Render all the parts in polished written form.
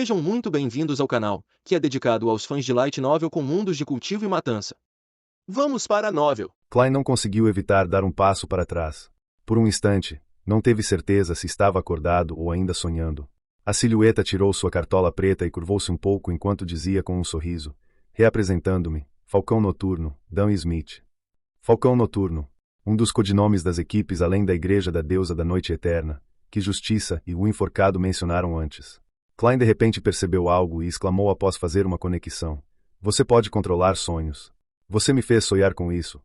Sejam muito bem-vindos ao canal, que é dedicado aos fãs de light novel com mundos de cultivo e matança. Vamos para a novel. Klein não conseguiu evitar dar um passo para trás. Por um instante, não teve certeza se estava acordado ou ainda sonhando. A silhueta tirou sua cartola preta e curvou-se um pouco enquanto dizia com um sorriso, reapresentando-me, Falcão Noturno, Dan Smith. Falcão Noturno, um dos codinomes das equipes além da Igreja da Deusa da Noite Eterna, que Justiça e o Enforcado mencionaram antes. Klein de repente percebeu algo e exclamou após fazer uma conexão. Você pode controlar sonhos. Você me fez sonhar com isso.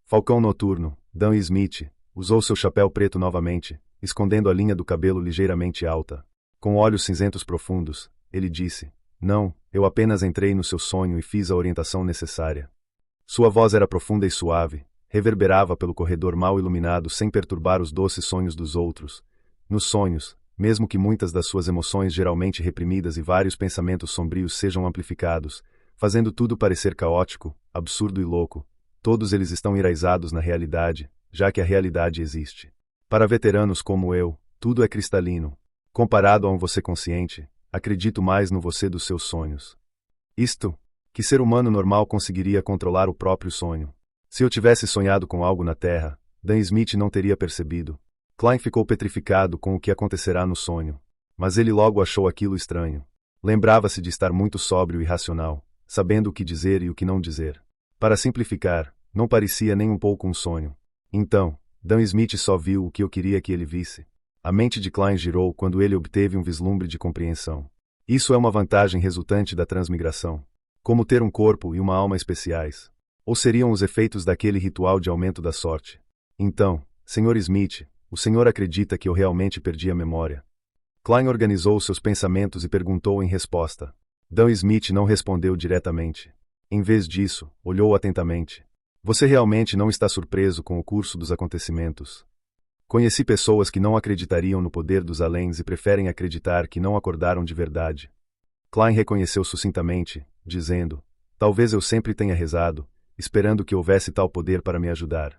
Falcão Noturno, Dan Smith, usou seu chapéu preto novamente, escondendo a linha do cabelo ligeiramente alta. Com olhos cinzentos profundos, ele disse, não, eu apenas entrei no seu sonho e fiz a orientação necessária. Sua voz era profunda e suave, reverberava pelo corredor mal iluminado sem perturbar os doces sonhos dos outros. Nos sonhos, mesmo que muitas das suas emoções geralmente reprimidas e vários pensamentos sombrios sejam amplificados, fazendo tudo parecer caótico, absurdo e louco, todos eles estão enraizados na realidade, já que a realidade existe. Para veteranos como eu, tudo é cristalino. Comparado a um você consciente, acredito mais no você dos seus sonhos. Isto, que ser humano normal conseguiria controlar o próprio sonho. Se eu tivesse sonhado com algo na Terra, Dan Smith não teria percebido. Klein ficou petrificado com o que acontecerá no sonho. Mas ele logo achou aquilo estranho. Lembrava-se de estar muito sóbrio e racional, sabendo o que dizer e o que não dizer. Para simplificar, não parecia nem um pouco um sonho. Então, Dan Smith só viu o que eu queria que ele visse. A mente de Klein girou quando ele obteve um vislumbre de compreensão. Isso é uma vantagem resultante da transmigração. Como ter um corpo e uma alma especiais. Ou seriam os efeitos daquele ritual de aumento da sorte. Então, Sr. Smith, o senhor acredita que eu realmente perdi a memória? Klein organizou seus pensamentos e perguntou em resposta. Dan Smith não respondeu diretamente. Em vez disso, olhou atentamente. Você realmente não está surpreso com o curso dos acontecimentos? Conheci pessoas que não acreditariam no poder dos aléns e preferem acreditar que não acordaram de verdade. Klein reconheceu sucintamente, dizendo, talvez eu sempre tenha rezado, esperando que houvesse tal poder para me ajudar.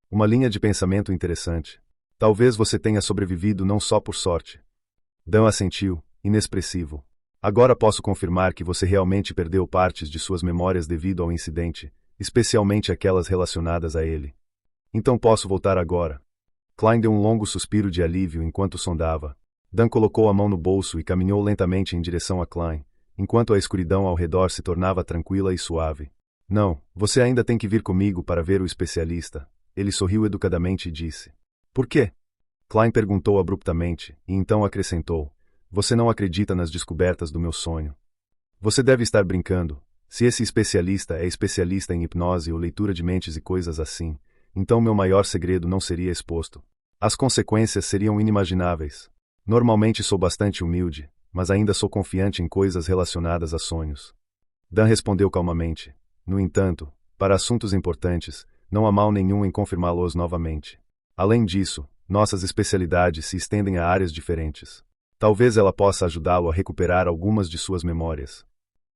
Uma linha de pensamento interessante. Talvez você tenha sobrevivido não só por sorte. Dan assentiu, inexpressivo. Agora posso confirmar que você realmente perdeu partes de suas memórias devido ao incidente, especialmente aquelas relacionadas a ele. Então posso voltar agora. Klein deu um longo suspiro de alívio enquanto sondava. Dan colocou a mão no bolso e caminhou lentamente em direção a Klein, enquanto a escuridão ao redor se tornava tranquila e suave. Não, você ainda tem que vir comigo para ver o especialista. Ele sorriu educadamente e disse. Por quê? Klein perguntou abruptamente, e então acrescentou. Você não acredita nas descobertas do meu sonho. Você deve estar brincando. Se esse especialista é especialista em hipnose ou leitura de mentes e coisas assim, então meu maior segredo não seria exposto. As consequências seriam inimagináveis. Normalmente sou bastante humilde, mas ainda sou confiante em coisas relacionadas a sonhos. Dan respondeu calmamente. No entanto, para assuntos importantes, não há mal nenhum em confirmá-los novamente. Além disso, nossas especialidades se estendem a áreas diferentes. Talvez ela possa ajudá-lo a recuperar algumas de suas memórias.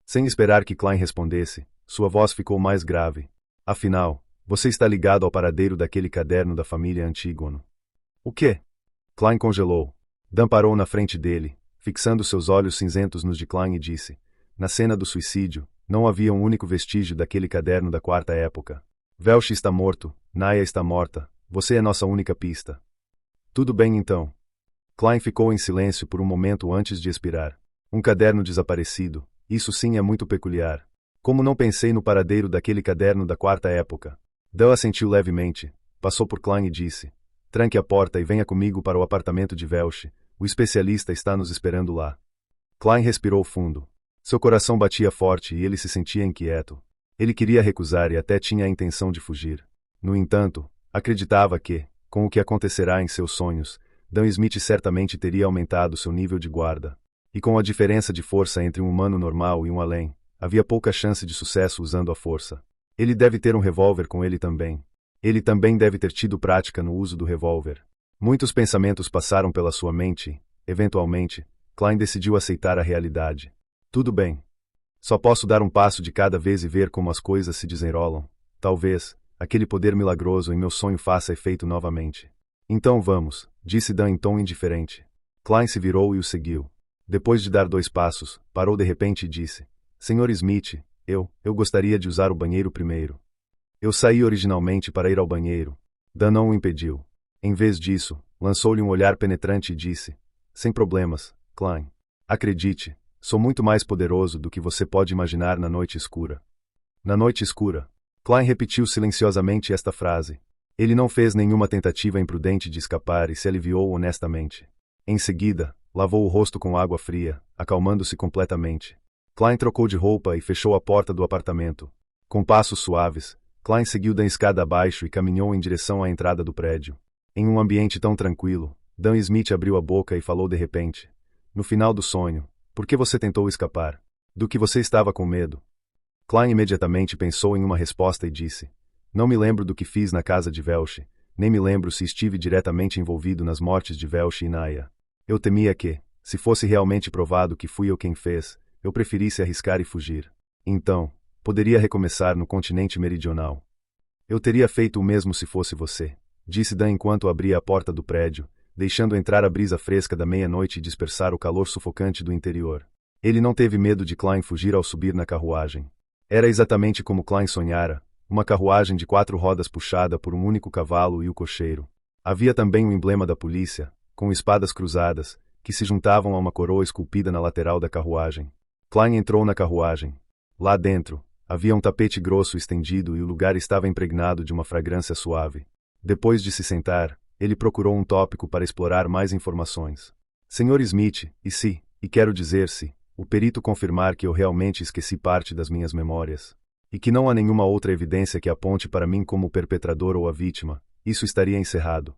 Sem esperar que Klein respondesse, sua voz ficou mais grave. Afinal, você está ligado ao paradeiro daquele caderno da família Antígono. O quê? Klein congelou. Dan parou na frente dele, fixando seus olhos cinzentos nos de Klein e disse, na cena do suicídio, não havia um único vestígio daquele caderno da quarta época. Velsh está morto, Naya está morta, você é nossa única pista. Tudo bem então. Klein ficou em silêncio por um momento antes de expirar. Um caderno desaparecido, isso sim é muito peculiar. Como não pensei no paradeiro daquele caderno da quarta época? Dan assentiu levemente, passou por Klein e disse, tranque a porta e venha comigo para o apartamento de Velsh, o especialista está nos esperando lá. Klein respirou fundo. Seu coração batia forte e ele se sentia inquieto. Ele queria recusar e até tinha a intenção de fugir. No entanto, acreditava que, com o que acontecerá em seus sonhos, Dan Smith certamente teria aumentado seu nível de guarda. E com a diferença de força entre um humano normal e um além, havia pouca chance de sucesso usando a força. Ele deve ter um revólver com ele também. Ele também deve ter tido prática no uso do revólver. Muitos pensamentos passaram pela sua mente e, eventualmente, Klein decidiu aceitar a realidade. Tudo bem. Só posso dar um passo de cada vez e ver como as coisas se desenrolam. Talvez, aquele poder milagroso em meu sonho faça efeito novamente. Então vamos, disse Dan em tom indiferente. Klein se virou e o seguiu. Depois de dar 2 passos, parou de repente e disse: Senhor Smith, eu gostaria de usar o banheiro primeiro. Eu saí originalmente para ir ao banheiro. Dan não o impediu. Em vez disso, lançou-lhe um olhar penetrante e disse: Sem problemas, Klein. Acredite, sou muito mais poderoso do que você pode imaginar na noite escura. Na noite escura. Klein repetiu silenciosamente esta frase. Ele não fez nenhuma tentativa imprudente de escapar e se aliviou honestamente. Em seguida, lavou o rosto com água fria, acalmando-se completamente. Klein trocou de roupa e fechou a porta do apartamento. Com passos suaves, Klein seguiu da escada abaixo e caminhou em direção à entrada do prédio. Em um ambiente tão tranquilo, Dan Smith abriu a boca e falou de repente. No final do sonho, por que você tentou escapar? Do que você estava com medo? Klein imediatamente pensou em uma resposta e disse: Não me lembro do que fiz na casa de Welch, nem me lembro se estive diretamente envolvido nas mortes de Welch e Naya. Eu temia que, se fosse realmente provado que fui eu quem fez, eu preferisse arriscar e fugir. Então, poderia recomeçar no continente meridional. Eu teria feito o mesmo se fosse você, disse Dan enquanto abria a porta do prédio, deixando entrar a brisa fresca da meia-noite e dispersar o calor sufocante do interior. Ele não teve medo de Klein fugir ao subir na carruagem. Era exatamente como Klein sonhara, uma carruagem de 4 rodas puxada por um único cavalo e o cocheiro. Havia também o emblema da polícia, com espadas cruzadas, que se juntavam a uma coroa esculpida na lateral da carruagem. Klein entrou na carruagem. Lá dentro, havia um tapete grosso estendido e o lugar estava impregnado de uma fragrância suave. Depois de se sentar, ele procurou um tópico para explorar mais informações. Sr. Smith, e quero dizer-se, o perito confirmar que eu realmente esqueci parte das minhas memórias, e que não há nenhuma outra evidência que aponte para mim como o perpetrador ou a vítima, isso estaria encerrado.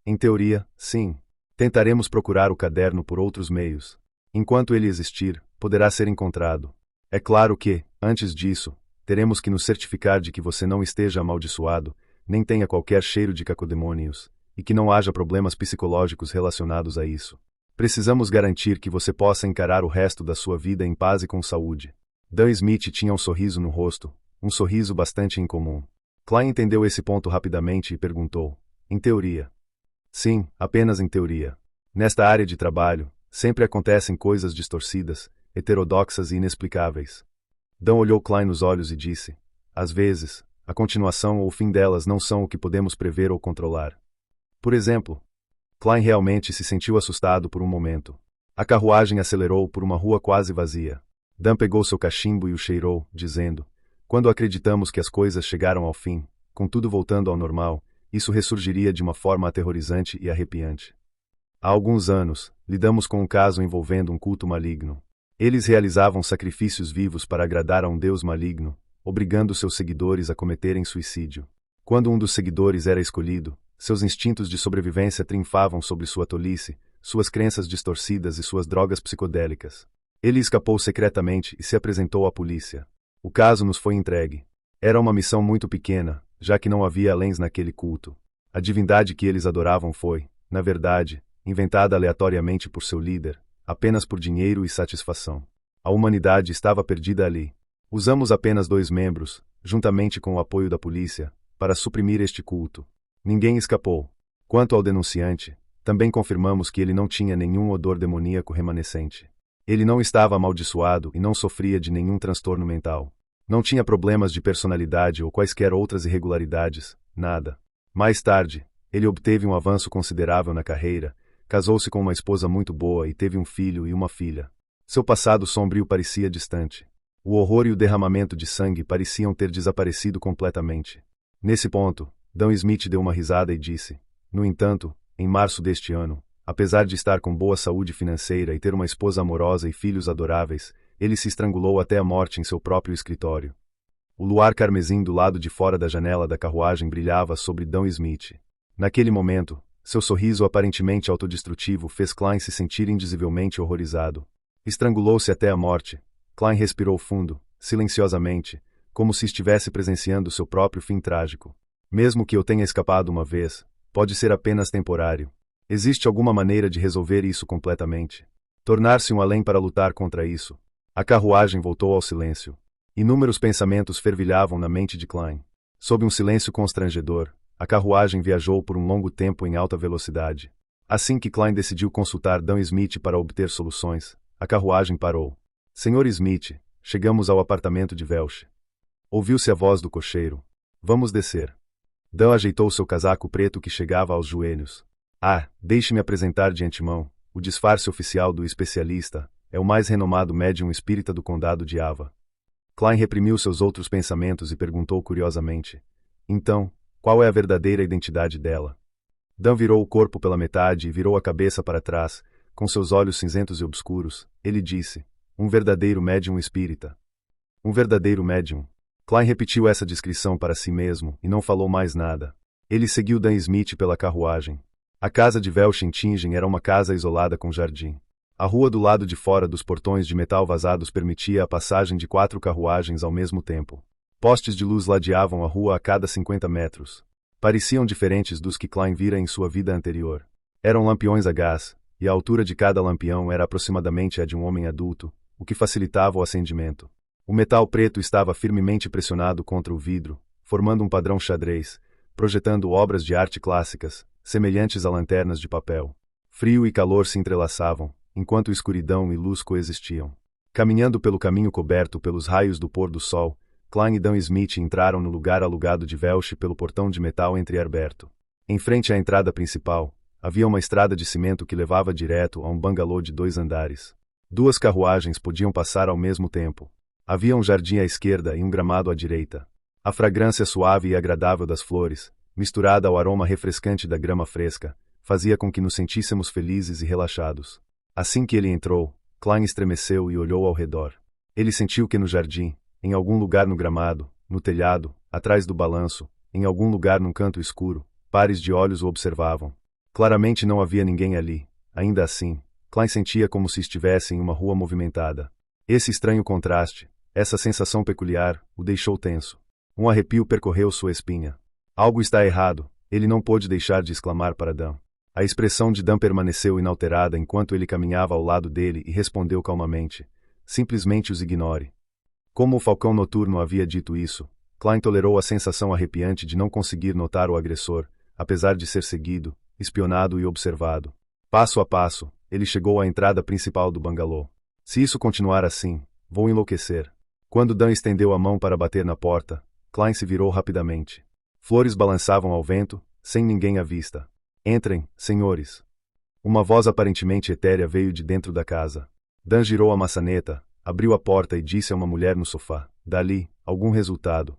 Em teoria, sim. Tentaremos procurar o caderno por outros meios. Enquanto ele existir, poderá ser encontrado. É claro que, antes disso, teremos que nos certificar de que você não esteja amaldiçoado, nem tenha qualquer cheiro de cacodemônios, e que não haja problemas psicológicos relacionados a isso. Precisamos garantir que você possa encarar o resto da sua vida em paz e com saúde. Dan Smith tinha um sorriso no rosto, um sorriso bastante incomum. Klein entendeu esse ponto rapidamente e perguntou: Em teoria? Sim, apenas em teoria. Nesta área de trabalho, sempre acontecem coisas distorcidas, heterodoxas e inexplicáveis. Dan olhou Klein nos olhos e disse: Às vezes, a continuação ou o fim delas não são o que podemos prever ou controlar. Por exemplo, Klein realmente se sentiu assustado por um momento. A carruagem acelerou por uma rua quase vazia. Dan pegou seu cachimbo e o cheirou, dizendo: Quando acreditamos que as coisas chegaram ao fim, com tudo voltando ao normal, isso ressurgiria de uma forma aterrorizante e arrepiante. Há alguns anos, lidamos com um caso envolvendo um culto maligno. Eles realizavam sacrifícios vivos para agradar a um deus maligno, obrigando seus seguidores a cometerem suicídio. Quando um dos seguidores era escolhido, seus instintos de sobrevivência triunfavam sobre sua tolice, suas crenças distorcidas e suas drogas psicodélicas. Ele escapou secretamente e se apresentou à polícia. O caso nos foi entregue. Era uma missão muito pequena, já que não havia aléns naquele culto. A divindade que eles adoravam foi, na verdade, inventada aleatoriamente por seu líder, apenas por dinheiro e satisfação. A humanidade estava perdida ali. Usamos apenas 2 membros, juntamente com o apoio da polícia, para suprimir este culto. Ninguém escapou. Quanto ao denunciante, também confirmamos que ele não tinha nenhum odor demoníaco remanescente. Ele não estava amaldiçoado e não sofria de nenhum transtorno mental. Não tinha problemas de personalidade ou quaisquer outras irregularidades, nada. Mais tarde, ele obteve um avanço considerável na carreira, casou-se com uma esposa muito boa e teve um filho e uma filha. Seu passado sombrio parecia distante. O horror e o derramamento de sangue pareciam ter desaparecido completamente. Nesse ponto, Dan Smith deu uma risada e disse: No entanto, em março deste ano, apesar de estar com boa saúde financeira e ter uma esposa amorosa e filhos adoráveis, ele se estrangulou até a morte em seu próprio escritório. O luar carmesim do lado de fora da janela da carruagem brilhava sobre Dan Smith. Naquele momento, seu sorriso aparentemente autodestrutivo fez Klein se sentir indizivelmente horrorizado. Estrangulou-se até a morte. Klein respirou fundo, silenciosamente, como se estivesse presenciando seu próprio fim trágico. Mesmo que eu tenha escapado uma vez, pode ser apenas temporário. Existe alguma maneira de resolver isso completamente? Tornar-se um além para lutar contra isso? A carruagem voltou ao silêncio. Inúmeros pensamentos fervilhavam na mente de Klein. Sob um silêncio constrangedor, a carruagem viajou por um longo tempo em alta velocidade. Assim que Klein decidiu consultar Dan Smith para obter soluções, A carruagem parou. Sr. Smith, chegamos ao apartamento de Welsh. Ouviu-se a voz do cocheiro. Vamos descer. Dan ajeitou seu casaco preto que chegava aos joelhos. Deixe-me apresentar de antemão. O disfarce oficial do especialista é o mais renomado médium espírita do condado de Ava. Klein reprimiu seus outros pensamentos e perguntou curiosamente. Então, qual é a verdadeira identidade dela? Dan virou o corpo pela metade e virou a cabeça para trás, com seus olhos cinzentos e obscuros. Ele disse, um verdadeiro médium espírita. Um verdadeiro médium. Klein repetiu essa descrição para si mesmo e não falou mais nada. Ele seguiu Dan Smith pela carruagem. A casa de Welsh em Tingen era uma casa isolada com jardim. A rua do lado de fora dos portões de metal vazados permitia a passagem de 4 carruagens ao mesmo tempo. Postes de luz ladeavam a rua a cada 50 metros. Pareciam diferentes dos que Klein vira em sua vida anterior. Eram lampiões a gás, e a altura de cada lampião era aproximadamente a de um homem adulto, o que facilitava o acendimento. O metal preto estava firmemente pressionado contra o vidro, formando um padrão xadrez, projetando obras de arte clássicas, semelhantes a lanternas de papel. Frio e calor se entrelaçavam, enquanto escuridão e luz coexistiam. Caminhando pelo caminho coberto pelos raios do pôr do sol, Klein e Dan Smith entraram no lugar alugado de Welsh pelo portão de metal entreaberto. Em frente à entrada principal, havia uma estrada de cimento que levava direto a um bangalô de 2 andares. 2 carruagens podiam passar ao mesmo tempo. Havia um jardim à esquerda e um gramado à direita. A fragrância suave e agradável das flores, misturada ao aroma refrescante da grama fresca, fazia com que nos sentíssemos felizes e relaxados. Assim que ele entrou, Klein estremeceu e olhou ao redor. Ele sentiu que no jardim, em algum lugar no gramado, no telhado, atrás do balanço, em algum lugar num canto escuro, pares de olhos o observavam. Claramente não havia ninguém ali. Ainda assim, Klein sentia como se estivesse em uma rua movimentada. Esse estranho contraste, essa sensação peculiar, o deixou tenso. Um arrepio percorreu sua espinha. Algo está errado, ele não pôde deixar de exclamar para Dan. A expressão de Dan permaneceu inalterada enquanto ele caminhava ao lado dele e respondeu calmamente. Simplesmente os ignore. Como o falcão noturno havia dito isso, Klein tolerou a sensação arrepiante de não conseguir notar o agressor, apesar de ser seguido, espionado e observado. Passo a passo, ele chegou à entrada principal do bangalô. Se isso continuar assim, vou enlouquecer. Quando Dan estendeu a mão para bater na porta, Klein se virou rapidamente. Flores balançavam ao vento, sem ninguém à vista. Entrem, senhores. Uma voz aparentemente etérea veio de dentro da casa. Dan girou a maçaneta, abriu a porta e disse a uma mulher no sofá, dali, algum resultado.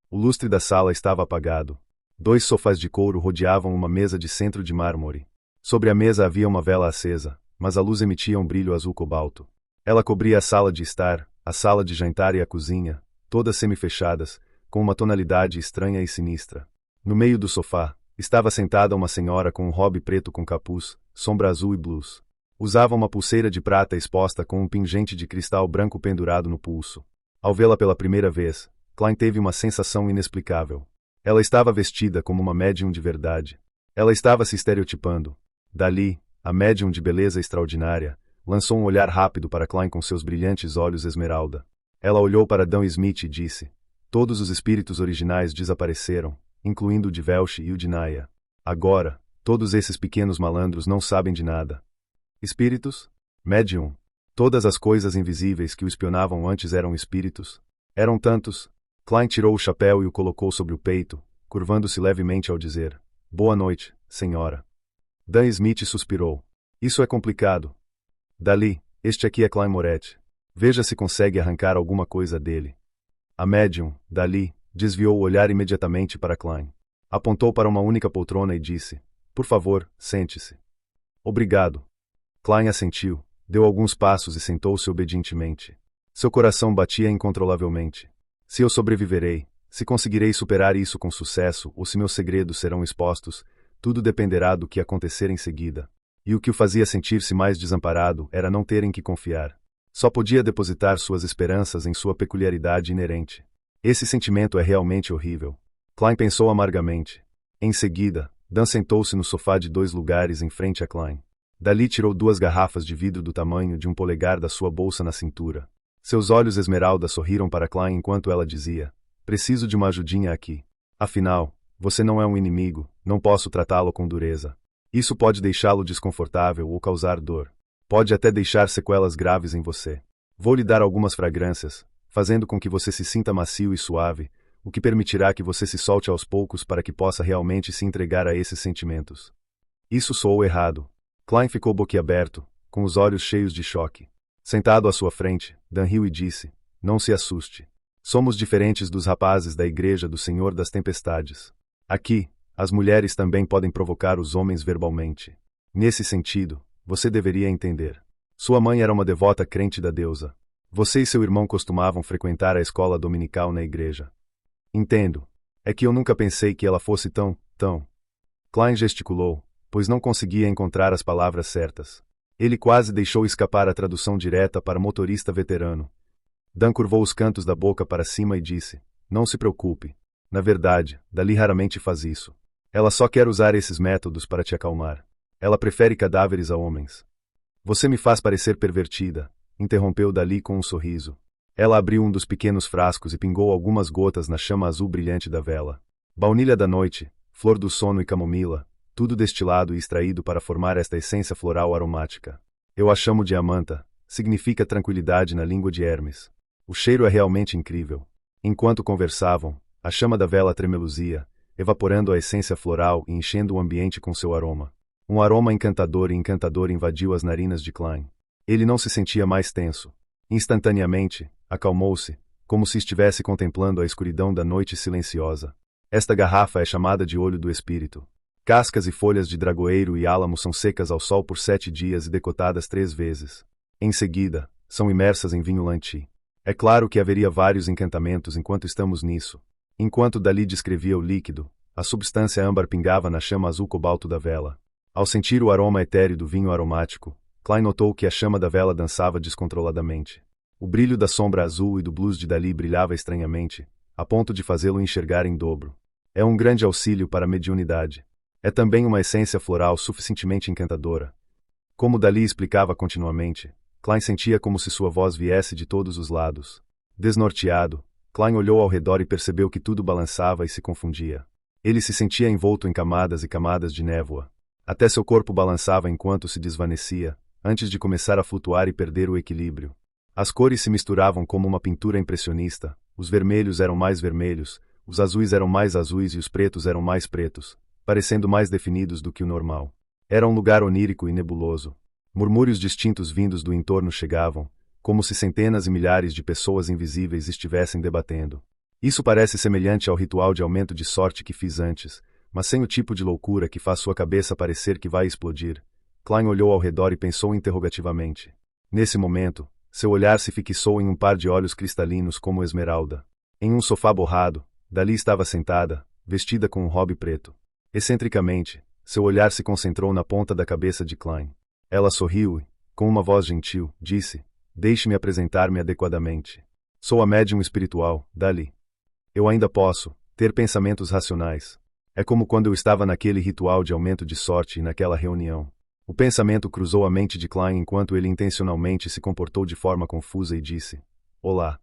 O lustre da sala estava apagado. 2 sofás de couro rodeavam uma mesa de centro de mármore. Sobre a mesa havia uma vela acesa, mas a luz emitia um brilho azul cobalto. Ela cobria a sala de estar, a sala de jantar e a cozinha, todas semifechadas, com uma tonalidade estranha e sinistra. No meio do sofá, estava sentada uma senhora com um robe preto com capuz, sombra azul e blues. Usava uma pulseira de prata exposta com um pingente de cristal branco pendurado no pulso. Ao vê-la pela primeira vez, Klein teve uma sensação inexplicável. Ela estava vestida como uma médium de verdade. Ela estava se estereotipando. Dali, a médium de beleza extraordinária, lançou um olhar rápido para Klein com seus brilhantes olhos esmeralda. Ela olhou para Dan Smith e disse, todos os espíritos originais desapareceram, incluindo o de Welsh e o de Naya. Agora, todos esses pequenos malandros não sabem de nada. Espíritos? Médium. Todas as coisas invisíveis que o espionavam antes eram espíritos. Eram tantos. Klein tirou o chapéu e o colocou sobre o peito, curvando-se levemente ao dizer, boa noite, senhora. Dan Smith suspirou. Isso é complicado. Dali, este aqui é Klein Moretti. Veja se consegue arrancar alguma coisa dele. A médium, dali, desviou o olhar imediatamente para Klein. Apontou para uma única poltrona e disse, por favor, sente-se. Obrigado. Klein assentiu, deu alguns passos e sentou-se obedientemente. Seu coração batia incontrolavelmente. Se eu sobreviverei, se conseguirei superar isso com sucesso ou se meus segredos serão expostos, tudo dependerá do que acontecer em seguida. E o que o fazia sentir-se mais desamparado era não ter em que confiar. Só podia depositar suas esperanças em sua peculiaridade inerente. Esse sentimento é realmente horrível. Klein pensou amargamente. Em seguida, Dan sentou-se no sofá de 2 lugares em frente a Klein. Dali tirou 2 garrafas de vidro do tamanho de um polegar da sua bolsa na cintura. Seus olhos esmeralda sorriram para Klein enquanto ela dizia, preciso de uma ajudinha aqui. Afinal, você não é um inimigo, não posso tratá-lo com dureza. Isso pode deixá-lo desconfortável ou causar dor. Pode até deixar sequelas graves em você. Vou lhe dar algumas fragrâncias, fazendo com que você se sinta macio e suave, o que permitirá que você se solte aos poucos para que possa realmente se entregar a esses sentimentos. Isso soou errado. Klein ficou boquiaberto, com os olhos cheios de choque. Sentado à sua frente, Dan riu e disse: Não se assuste. Somos diferentes dos rapazes da igreja do Senhor das Tempestades. Aqui, as mulheres também podem provocar os homens verbalmente. Nesse sentido, você deveria entender. Sua mãe era uma devota crente da deusa. Você e seu irmão costumavam frequentar a escola dominical na igreja. Entendo. É que eu nunca pensei que ela fosse tão. Klein gesticulou, pois não conseguia encontrar as palavras certas. Ele quase deixou escapar a tradução direta para motorista veterano. Dan curvou os cantos da boca para cima e disse: Não se preocupe. Na verdade, Dali raramente faz isso. Ela só quer usar esses métodos para te acalmar. Ela prefere cadáveres a homens. Você me faz parecer pervertida, interrompeu Dali com um sorriso. Ela abriu um dos pequenos frascos e pingou algumas gotas na chama azul brilhante da vela. Baunilha da noite, flor do sono e camomila, tudo destilado e extraído para formar esta essência floral aromática. Eu a chamo de amanta, significa tranquilidade na língua de Hermes. O cheiro é realmente incrível. Enquanto conversavam, a chama da vela tremeluzia, evaporando a essência floral e enchendo o ambiente com seu aroma. Um aroma encantador e encantador invadiu as narinas de Klein. Ele não se sentia mais tenso. Instantaneamente, acalmou-se, como se estivesse contemplando a escuridão da noite silenciosa. Esta garrafa é chamada de olho do espírito. Cascas e folhas de dragoeiro e álamo são secas ao sol por 7 dias e decotadas 3 vezes. Em seguida, são imersas em vinho lanti. É claro que haveria vários encantamentos enquanto estamos nisso. Enquanto Dali descrevia o líquido, a substância âmbar pingava na chama azul cobalto da vela. Ao sentir o aroma etéreo do vinho aromático, Klein notou que a chama da vela dançava descontroladamente. O brilho da sombra azul e do blues de Dali brilhava estranhamente, a ponto de fazê-lo enxergar em dobro. É um grande auxílio para a mediunidade. É também uma essência floral suficientemente encantadora. Como Dali explicava continuamente, Klein sentia como se sua voz viesse de todos os lados. Desnorteado, Klein olhou ao redor e percebeu que tudo balançava e se confundia. Ele se sentia envolto em camadas e camadas de névoa. Até seu corpo balançava enquanto se desvanecia, antes de começar a flutuar e perder o equilíbrio. As cores se misturavam como uma pintura impressionista, os vermelhos eram mais vermelhos, os azuis eram mais azuis e os pretos eram mais pretos, parecendo mais definidos do que o normal. Era um lugar onírico e nebuloso. Murmúrios distintos vindos do entorno chegavam, como se centenas e milhares de pessoas invisíveis estivessem debatendo. Isso parece semelhante ao ritual de aumento de sorte que fiz antes, mas sem o tipo de loucura que faz sua cabeça parecer que vai explodir. Klein olhou ao redor e pensou interrogativamente. Nesse momento, seu olhar se fixou em um par de olhos cristalinos como esmeralda. Em um sofá borrado, Dali estava sentada, vestida com um robe preto. Excentricamente, seu olhar se concentrou na ponta da cabeça de Klein. Ela sorriu e, com uma voz gentil, disse: Deixe-me apresentar-me adequadamente. Sou a médium espiritual, Dali. Eu ainda posso ter pensamentos racionais. É como quando eu estava naquele ritual de aumento de sorte e naquela reunião. O pensamento cruzou a mente de Klein enquanto ele intencionalmente se comportou de forma confusa e disse: Olá.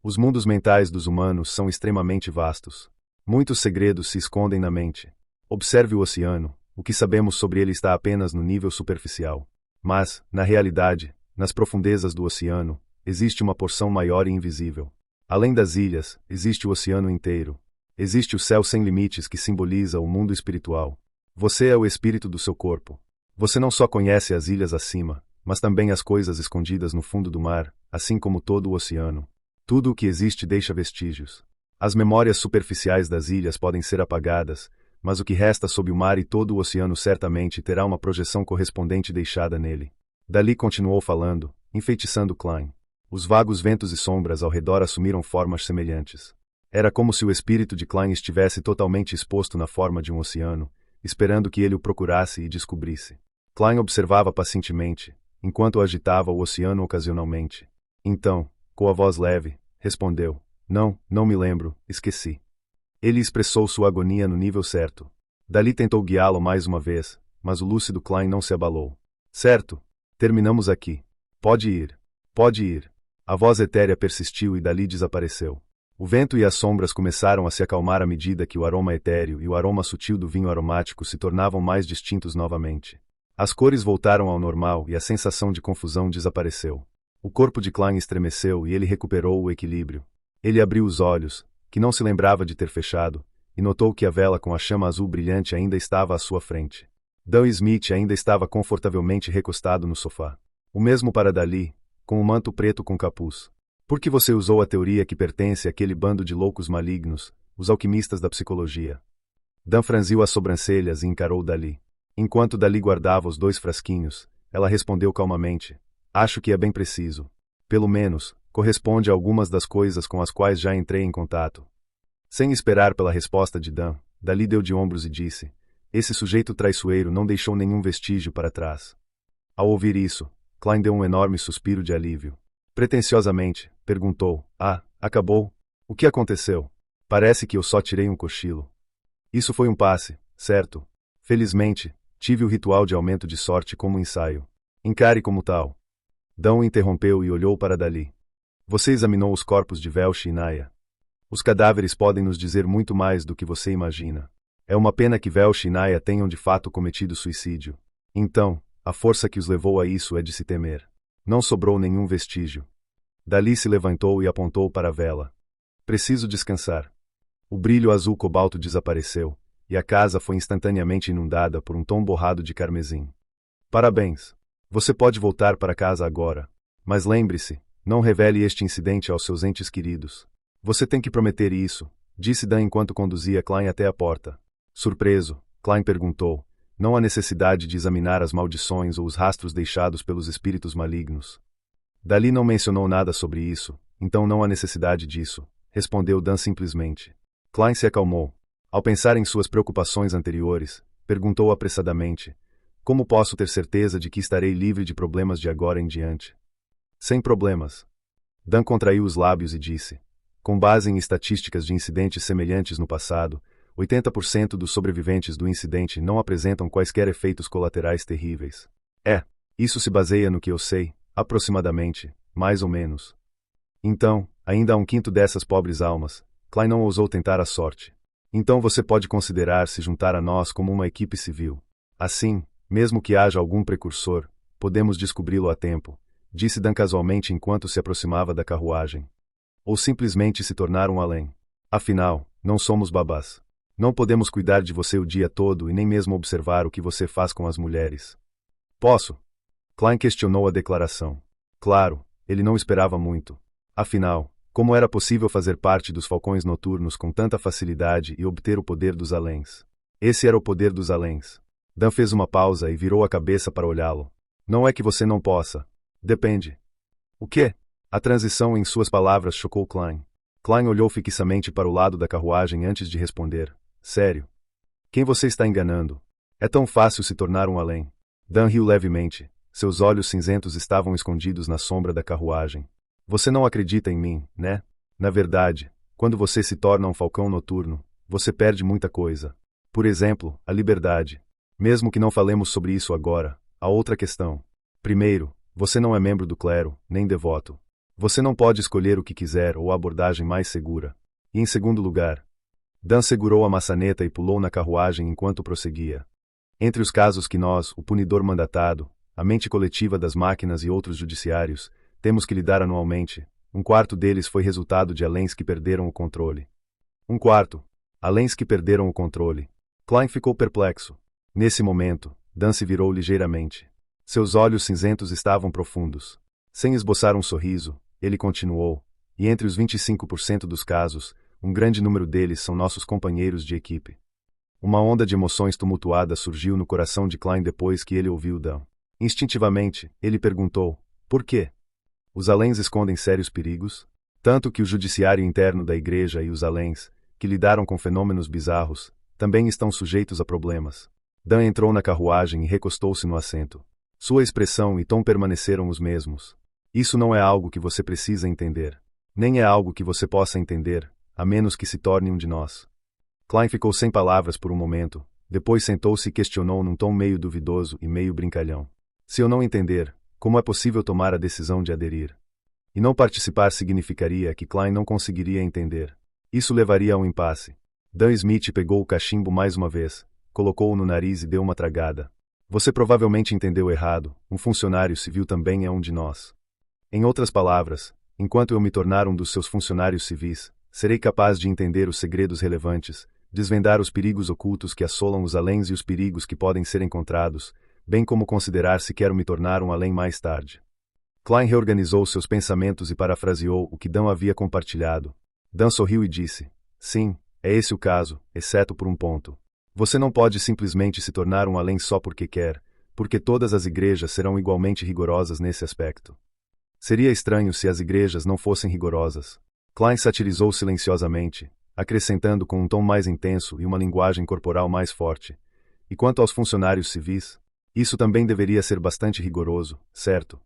Os mundos mentais dos humanos são extremamente vastos. Muitos segredos se escondem na mente. Observe o oceano, o que sabemos sobre ele está apenas no nível superficial. Mas, na realidade, nas profundezas do oceano, existe uma porção maior e invisível. Além das ilhas, existe o oceano inteiro. Existe o céu sem limites que simboliza o mundo espiritual. Você é o espírito do seu corpo. Você não só conhece as ilhas acima, mas também as coisas escondidas no fundo do mar, assim como todo o oceano. Tudo o que existe deixa vestígios. As memórias superficiais das ilhas podem ser apagadas, mas o que resta sob o mar e todo o oceano certamente terá uma projeção correspondente deixada nele. Dali continuou falando, enfeitiçando Klein. Os vagos ventos e sombras ao redor assumiram formas semelhantes. Era como se o espírito de Klein estivesse totalmente exposto na forma de um oceano, esperando que ele o procurasse e descobrisse. Klein observava pacientemente, enquanto agitava o oceano ocasionalmente. Então, com a voz leve, respondeu: Não me lembro, esqueci. Ele expressou sua agonia no nível certo. Dali tentou guiá-lo mais uma vez, mas o lúcido Klein não se abalou. Certo. Terminamos aqui. Pode ir. Pode ir. A voz etérea persistiu e Dali desapareceu. O vento e as sombras começaram a se acalmar à medida que o aroma etéreo e o aroma sutil do vinho aromático se tornavam mais distintos novamente. As cores voltaram ao normal e a sensação de confusão desapareceu. O corpo de Klein estremeceu e ele recuperou o equilíbrio. Ele abriu os olhos, que não se lembrava de ter fechado, e notou que a vela com a chama azul brilhante ainda estava à sua frente. Dan Smith ainda estava confortavelmente recostado no sofá. O mesmo para Dali, com o manto preto com capuz. Por que você usou a teoria que pertence àquele bando de loucos malignos, os alquimistas da psicologia? Dan franziu as sobrancelhas e encarou Dali. Enquanto Dali guardava os 2 frasquinhos, ela respondeu calmamente: acho que é bem preciso. Pelo menos, corresponde a algumas das coisas com as quais já entrei em contato. Sem esperar pela resposta de Dan, Dali deu de ombros e disse: esse sujeito traiçoeiro não deixou nenhum vestígio para trás. Ao ouvir isso, Klein deu um enorme suspiro de alívio. Pretensiosamente, perguntou: acabou? O que aconteceu? Parece que eu só tirei um cochilo. Isso foi um passe, certo? Felizmente, tive o ritual de aumento de sorte como ensaio. Encare como tal. Dan o interrompeu e olhou para Dali. Você examinou os corpos de Velsh e Naya. Os cadáveres podem nos dizer muito mais do que você imagina. É uma pena que Velsh e Naya tenham de fato cometido suicídio. Então, a força que os levou a isso é de se temer. Não sobrou nenhum vestígio. Dali se levantou e apontou para a vela. Preciso descansar. O brilho azul cobalto desapareceu, e a casa foi instantaneamente inundada por um tom borrado de carmesim. Parabéns. Você pode voltar para casa agora. Mas lembre-se, não revele este incidente aos seus entes queridos. Você tem que prometer isso, disse Dan enquanto conduzia Klein até a porta. Surpreso, Klein perguntou: não há necessidade de examinar as maldições ou os rastros deixados pelos espíritos malignos. Dali não mencionou nada sobre isso, então não há necessidade disso, respondeu Dan simplesmente. Klein se acalmou. Ao pensar em suas preocupações anteriores, perguntou apressadamente: como posso ter certeza de que estarei livre de problemas de agora em diante? Sem problemas. Dan contraiu os lábios e disse: com base em estatísticas de incidentes semelhantes no passado, 80% dos sobreviventes do incidente não apresentam quaisquer efeitos colaterais terríveis. Isso se baseia no que eu sei, aproximadamente, mais ou menos. Então, ainda há um quinto dessas pobres almas. Klein não ousou tentar a sorte. Então você pode considerar se juntar a nós como uma equipe civil. Assim, mesmo que haja algum precursor, podemos descobri-lo a tempo, disse Dan casualmente enquanto se aproximava da carruagem. Ou simplesmente se tornar um além. Afinal, não somos babás. Não podemos cuidar de você o dia todo e nem mesmo observar o que você faz com as mulheres. Posso? Klein questionou a declaração. Claro, ele não esperava muito. Afinal, como era possível fazer parte dos falcões noturnos com tanta facilidade e obter o poder dos aléns? Esse era o poder dos aléns. Dan fez uma pausa e virou a cabeça para olhá-lo. Não é que você não possa. Depende. O quê? A transição em suas palavras chocou Klein. Klein olhou fixamente para o lado da carruagem antes de responder. Sério? Quem você está enganando? É tão fácil se tornar um além. Dan riu levemente. Seus olhos cinzentos estavam escondidos na sombra da carruagem. Você não acredita em mim, né? Na verdade, quando você se torna um falcão noturno, você perde muita coisa. Por exemplo, a liberdade. Mesmo que não falemos sobre isso agora, há outra questão. Primeiro, você não é membro do clero, nem devoto. Você não pode escolher o que quiser ou a abordagem mais segura. E em segundo lugar, Dan segurou a maçaneta e pulou na carruagem enquanto prosseguia. Entre os casos que nós, o punidor mandatado, a mente coletiva das máquinas e outros judiciários, temos que lidar anualmente, um quarto deles foi resultado de aléns que perderam o controle. Um quarto. Aléns que perderam o controle. Klein ficou perplexo. Nesse momento, Dan se virou ligeiramente. Seus olhos cinzentos estavam profundos. Sem esboçar um sorriso, ele continuou, e entre os 25% dos casos, um grande número deles são nossos companheiros de equipe. Uma onda de emoções tumultuadas surgiu no coração de Klein depois que ele ouviu Dan. Instintivamente, ele perguntou: por quê? Os aléns escondem sérios perigos? Tanto que o judiciário interno da igreja e os aléns, que lidaram com fenômenos bizarros, também estão sujeitos a problemas. Dan entrou na carruagem e recostou-se no assento. Sua expressão e tom permaneceram os mesmos. Isso não é algo que você precisa entender. Nem é algo que você possa entender, a menos que se torne um de nós. Klein ficou sem palavras por um momento, depois sentou-se e questionou num tom meio duvidoso e meio brincalhão. Se eu não entender, como é possível tomar a decisão de aderir? E não participar significaria que Klein não conseguiria entender. Isso levaria a um impasse. Dan Smith pegou o cachimbo mais uma vez, colocou-o no nariz e deu uma tragada. Você provavelmente entendeu errado, um funcionário civil também é um de nós. Em outras palavras, enquanto eu me tornar um dos seus funcionários civis, serei capaz de entender os segredos relevantes, desvendar os perigos ocultos que assolam os aléns e os perigos que podem ser encontrados, bem como considerar se quero me tornar um além mais tarde. Klein reorganizou seus pensamentos e parafraseou o que Dan havia compartilhado. Dan sorriu e disse: sim, é esse o caso, exceto por um ponto. Você não pode simplesmente se tornar um além só porque quer, porque todas as igrejas serão igualmente rigorosas nesse aspecto. Seria estranho se as igrejas não fossem rigorosas. Klein satirizou silenciosamente, acrescentando com um tom mais intenso e uma linguagem corporal mais forte. E quanto aos funcionários civis, isso também deveria ser bastante rigoroso, certo?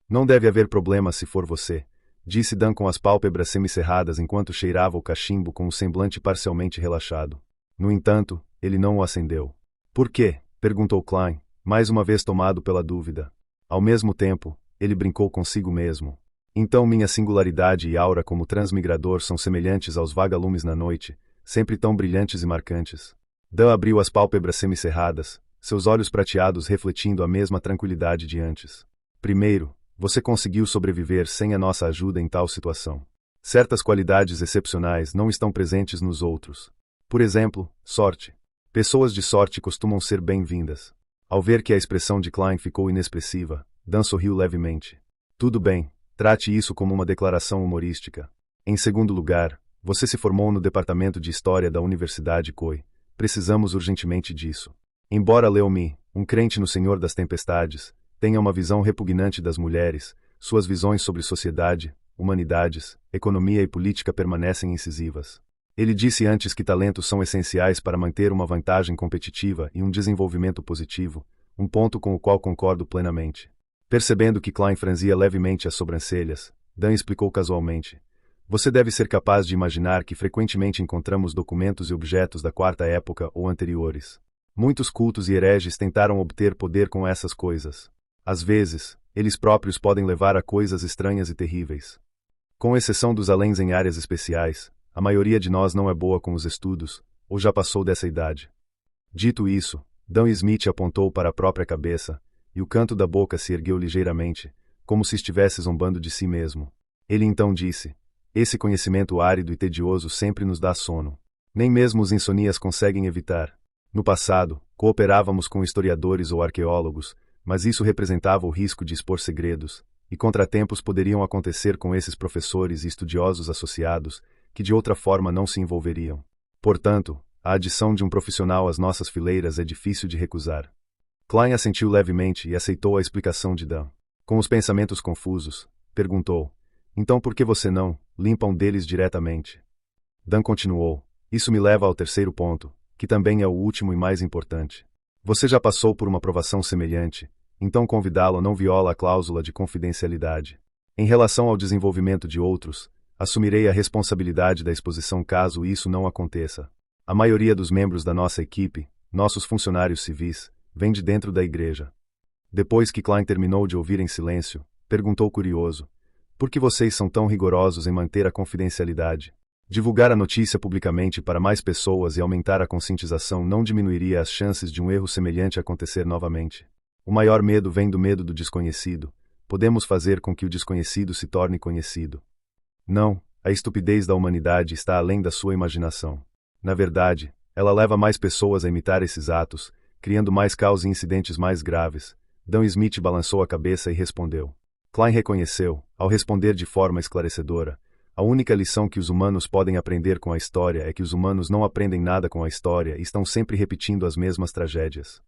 Não deve haver problema se for você, disse Dan com as pálpebras semicerradas enquanto cheirava o cachimbo com um semblante parcialmente relaxado. No entanto, ele não o acendeu. Por quê? Perguntou Klein, mais uma vez tomado pela dúvida. Ao mesmo tempo, ele brincou consigo mesmo. Então minha singularidade e aura como transmigrador são semelhantes aos vagalumes na noite, sempre tão brilhantes e marcantes. Dan abriu as pálpebras semicerradas, seus olhos prateados refletindo a mesma tranquilidade de antes. Primeiro, você conseguiu sobreviver sem a nossa ajuda em tal situação. Certas qualidades excepcionais não estão presentes nos outros. Por exemplo, sorte. Pessoas de sorte costumam ser bem-vindas. Ao ver que a expressão de Klein ficou inexpressiva, Dan sorriu levemente. Tudo bem, trate isso como uma declaração humorística. Em segundo lugar, você se formou no departamento de História da Universidade Coi. Precisamos urgentemente disso. Embora Leomi, um crente no Senhor das Tempestades, tenha uma visão repugnante das mulheres, suas visões sobre sociedade, humanidades, economia e política permanecem incisivas. Ele disse antes que talentos são essenciais para manter uma vantagem competitiva e um desenvolvimento positivo, um ponto com o qual concordo plenamente. Percebendo que Klein franzia levemente as sobrancelhas, Dan explicou casualmente. Você deve ser capaz de imaginar que frequentemente encontramos documentos e objetos da Quarta Época ou anteriores. Muitos cultos e hereges tentaram obter poder com essas coisas. Às vezes, eles próprios podem levar a coisas estranhas e terríveis. Com exceção dos aléns em áreas especiais, a maioria de nós não é boa com os estudos, ou já passou dessa idade. Dito isso, Dan Smith apontou para a própria cabeça, e o canto da boca se ergueu ligeiramente, como se estivesse zombando de si mesmo. Ele então disse: esse conhecimento árido e tedioso sempre nos dá sono. Nem mesmo os insonias conseguem evitar. No passado, cooperávamos com historiadores ou arqueólogos, mas isso representava o risco de expor segredos, e contratempos poderiam acontecer com esses professores e estudiosos associados, que de outra forma não se envolveriam. Portanto, a adição de um profissional às nossas fileiras é difícil de recusar. Klein assentiu levemente e aceitou a explicação de Dan. Com os pensamentos confusos, perguntou: então por que você não limpa um deles diretamente? Dan continuou: isso me leva ao terceiro ponto, que também é o último e mais importante. Você já passou por uma provação semelhante, então convidá-lo não viola a cláusula de confidencialidade. Em relação ao desenvolvimento de outros, assumirei a responsabilidade da exposição caso isso não aconteça. A maioria dos membros da nossa equipe, nossos funcionários civis, vem de dentro da igreja. Depois que Klein terminou de ouvir em silêncio, perguntou curioso: por que vocês são tão rigorosos em manter a confidencialidade? Divulgar a notícia publicamente para mais pessoas e aumentar a conscientização não diminuiria as chances de um erro semelhante acontecer novamente. O maior medo vem do medo do desconhecido. Podemos fazer com que o desconhecido se torne conhecido. Não, a estupidez da humanidade está além da sua imaginação. Na verdade, ela leva mais pessoas a imitar esses atos, criando mais caos e incidentes mais graves. Dan Smith balançou a cabeça e respondeu. Klein reconheceu, ao responder de forma esclarecedora: a única lição que os humanos podem aprender com a história é que os humanos não aprendem nada com a história e estão sempre repetindo as mesmas tragédias.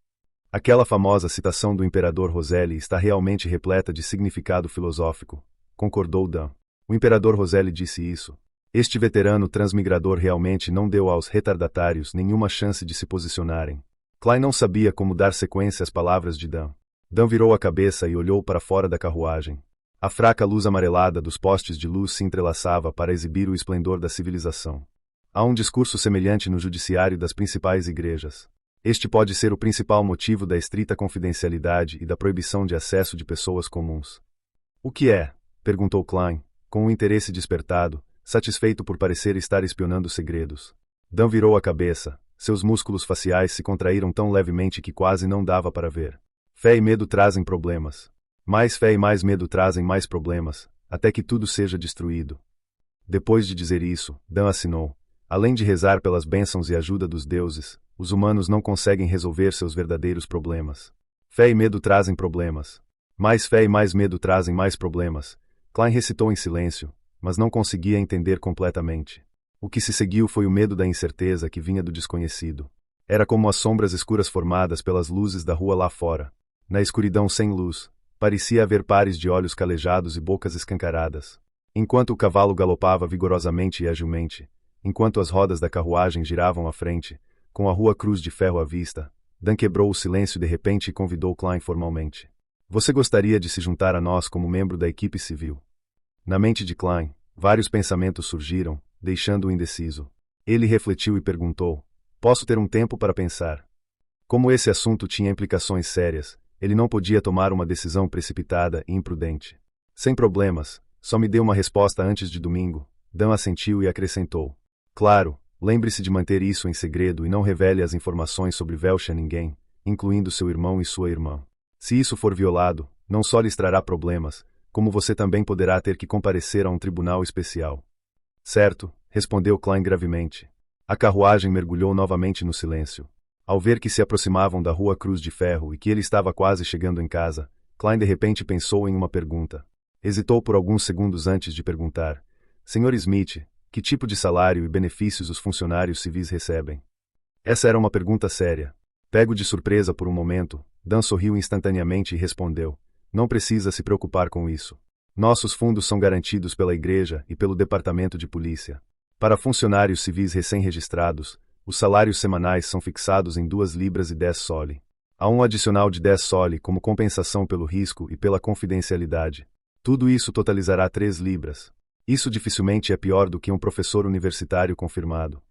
Aquela famosa citação do imperador Roselli está realmente repleta de significado filosófico, concordou Dan. O imperador Roselli disse isso. Este veterano transmigrador realmente não deu aos retardatários nenhuma chance de se posicionarem. Klein não sabia como dar sequência às palavras de Dan. Dan virou a cabeça e olhou para fora da carruagem. A fraca luz amarelada dos postes de luz se entrelaçava para exibir o esplendor da civilização. Há um discurso semelhante no judiciário das principais igrejas. Este pode ser o principal motivo da estrita confidencialidade e da proibição de acesso de pessoas comuns. O que é? Perguntou Klein, com um interesse despertado, satisfeito por parecer estar espionando segredos. Dan virou a cabeça, Seus músculos faciais se contraíram tão levemente que quase não dava para ver. Fé e medo trazem problemas. Mais fé e mais medo trazem mais problemas, até que tudo seja destruído. Depois de dizer isso, Dan assinou. Além de rezar pelas bênçãos e ajuda dos deuses, os humanos não conseguem resolver seus verdadeiros problemas. Fé e medo trazem problemas. Mais fé e mais medo trazem mais problemas. Klein recitou em silêncio, mas não conseguia entender completamente. O que se seguiu foi o medo da incerteza que vinha do desconhecido. Era como as sombras escuras formadas pelas luzes da rua lá fora. Na escuridão sem luz, parecia haver pares de olhos calejados e bocas escancaradas. Enquanto o cavalo galopava vigorosamente e agilmente, enquanto as rodas da carruagem giravam à frente, com a rua cruz de ferro à vista, Dan quebrou o silêncio de repente e convidou Klein formalmente. Você gostaria de se juntar a nós como membro da equipe civil? Na mente de Klein, vários pensamentos surgiram, deixando-o indeciso. Ele refletiu e perguntou: posso ter um tempo para pensar? Como esse assunto tinha implicações sérias, ele não podia tomar uma decisão precipitada e imprudente. Sem problemas, só me dê uma resposta antes de domingo. Dan assentiu e acrescentou: claro, lembre-se de manter isso em segredo e não revele as informações sobre Welsh a ninguém, incluindo seu irmão e sua irmã. Se isso for violado, não só lhes trará problemas, como você também poderá ter que comparecer a um tribunal especial. Certo, respondeu Klein gravemente. A carruagem mergulhou novamente no silêncio. Ao ver que se aproximavam da rua Cruz de Ferro e que ele estava quase chegando em casa, Klein de repente pensou em uma pergunta. Hesitou por alguns segundos antes de perguntar: Sr. Smith, que tipo de salário e benefícios os funcionários civis recebem? Essa era uma pergunta séria. Pego de surpresa por um momento, Dan sorriu instantaneamente e respondeu: não precisa se preocupar com isso. Nossos fundos são garantidos pela igreja e pelo departamento de polícia. Para funcionários civis recém-registrados, os salários semanais são fixados em 2 libras e 10 soli. Há um adicional de 10 soli como compensação pelo risco e pela confidencialidade. Tudo isso totalizará 3 libras. Isso dificilmente é pior do que um professor universitário confirmado.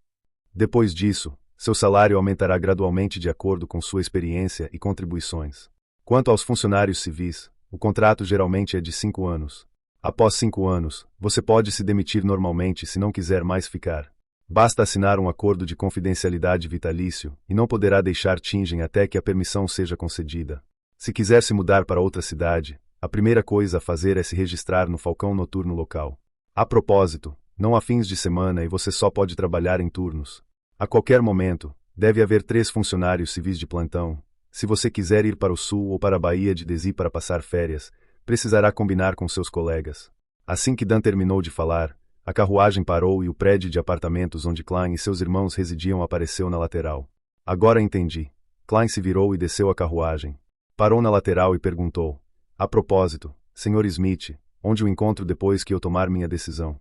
Depois disso, seu salário aumentará gradualmente de acordo com sua experiência e contribuições. Quanto aos funcionários civis, o contrato geralmente é de 5 anos. Após 5 anos, você pode se demitir normalmente se não quiser mais ficar. Basta assinar um acordo de confidencialidade vitalício e não poderá deixar Tingen até que a permissão seja concedida. Se quiser se mudar para outra cidade, a primeira coisa a fazer é se registrar no falcão noturno local. A propósito, não há fins de semana e você só pode trabalhar em turnos. A qualquer momento, deve haver 3 funcionários civis de plantão. Se você quiser ir para o sul ou para a Baía de Desi para passar férias, precisará combinar com seus colegas. Assim que Dan terminou de falar, a carruagem parou e o prédio de apartamentos onde Klein e seus irmãos residiam apareceu na lateral. Agora entendi. Klein se virou e desceu a carruagem. Parou na lateral e perguntou: a propósito, Sr. Smith, onde o encontro depois que eu tomar minha decisão?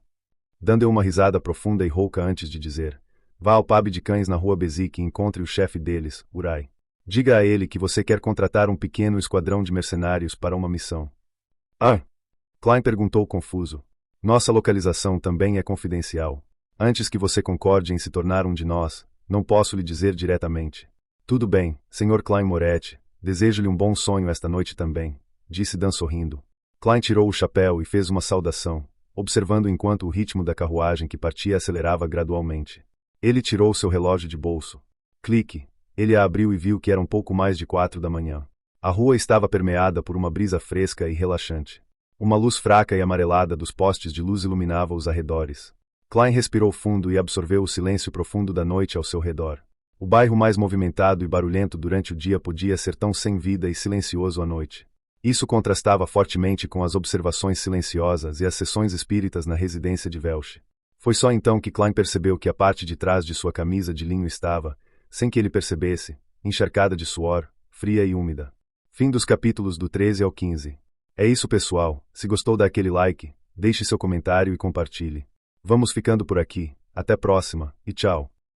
Dan deu uma risada profunda e rouca antes de dizer: vá ao pub de cães na rua Bezik e encontre o chefe deles, Urai. Diga a ele que você quer contratar um pequeno esquadrão de mercenários para uma missão. Ah? Klein perguntou confuso. Nossa localização também é confidencial. Antes que você concorde em se tornar um de nós, não posso lhe dizer diretamente. Tudo bem, Sr. Klein Moretti, desejo-lhe um bom sonho esta noite também, disse Dan sorrindo. Klein tirou o chapéu e fez uma saudação, observando enquanto o ritmo da carruagem que partia acelerava gradualmente. Ele tirou seu relógio de bolso. Clique. Ele a abriu e viu que era um pouco mais de 4 da manhã. A rua estava permeada por uma brisa fresca e relaxante. Uma luz fraca e amarelada dos postes de luz iluminava os arredores. Klein respirou fundo e absorveu o silêncio profundo da noite ao seu redor. O bairro mais movimentado e barulhento durante o dia podia ser tão sem vida e silencioso à noite. Isso contrastava fortemente com as observações silenciosas e as sessões espíritas na residência de Welsh. Foi só então que Klein percebeu que a parte de trás de sua camisa de linho estava, sem que ele percebesse, encharcada de suor, fria e úmida. Fim dos capítulos do 13 ao 15. É isso, pessoal. Se gostou, dá aquele like, deixe seu comentário e compartilhe. Vamos ficando por aqui. Até a próxima, e tchau.